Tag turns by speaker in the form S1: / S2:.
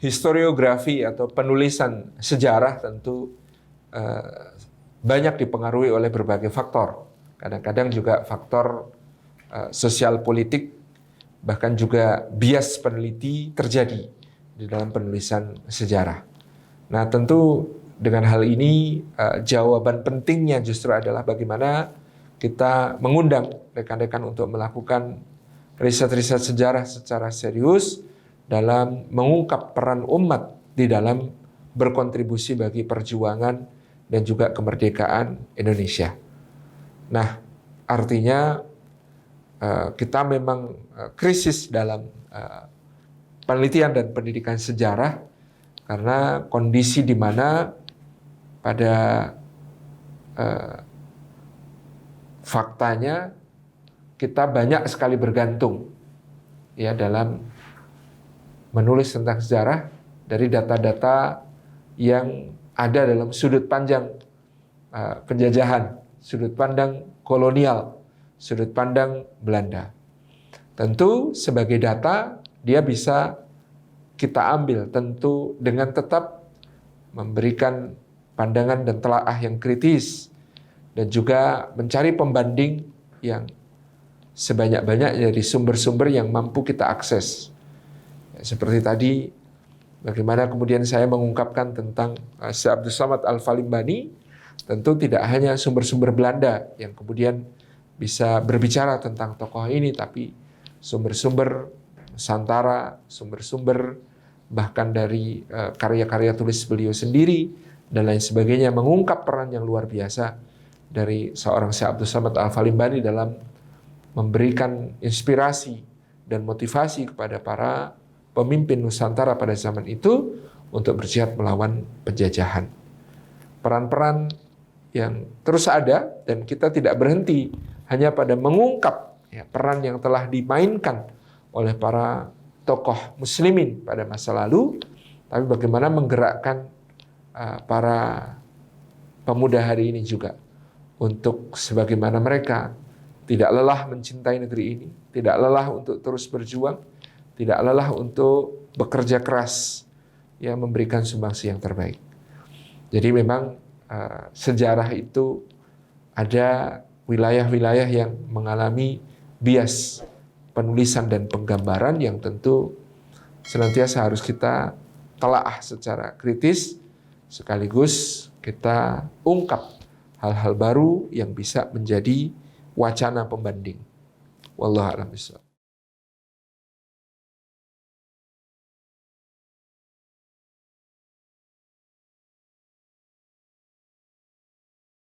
S1: historiografi atau penulisan sejarah tentu banyak dipengaruhi oleh berbagai faktor. Kadang-kadang juga faktor sosial politik, bahkan juga bias peneliti terjadi di dalam penulisan sejarah. Nah, tentu dengan hal ini jawaban pentingnya justru adalah bagaimana kita mengundang rekan-rekan untuk melakukan riset-riset sejarah secara serius dalam mengungkap peran umat di dalam berkontribusi bagi perjuangan dan juga kemerdekaan Indonesia. Nah, artinya kita memang krisis dalam penelitian dan pendidikan sejarah karena kondisi di mana pada faktanya kita banyak sekali bergantung ya dalam menulis tentang sejarah dari data-data yang ada dalam sudut pandang penjajahan, sudut pandang kolonial, sudut pandang Belanda. Tentu sebagai data dia bisa kita ambil tentu dengan tetap memberikan pandangan dan telaah yang kritis dan juga mencari pembanding yang sebanyak-banyaknya dari sumber-sumber yang mampu kita akses. Seperti tadi, bagaimana kemudian saya mengungkapkan tentang Syekh Abdul Samad Al-Falimbani, tentu tidak hanya sumber-sumber Belanda yang kemudian bisa berbicara tentang tokoh ini, tapi sumber-sumber Nusantara, sumber-sumber bahkan dari karya-karya tulis beliau sendiri, dan lain sebagainya, mengungkap peran yang luar biasa dari seorang Syekh Abdul Samad Al-Falimbani dalam memberikan inspirasi dan motivasi kepada para pemimpin Nusantara pada zaman itu untuk berjihad melawan penjajahan. Peran-peran yang terus ada dan kita tidak berhenti hanya pada mengungkap peran yang telah dimainkan oleh para tokoh muslimin pada masa lalu, tapi bagaimana menggerakkan para pemuda hari ini juga untuk sebagaimana mereka tidak lelah mencintai negeri ini, tidak lelah untuk terus berjuang, tidak lelah untuk bekerja keras, ya, memberikan sumbangsi yang terbaik. Jadi memang sejarah itu ada wilayah-wilayah yang mengalami bias penulisan dan penggambaran yang tentu senantiasa harus kita telaah secara kritis, sekaligus kita ungkap hal-hal baru yang bisa menjadi wacana pembanding. Wallahu a'lam bishawab.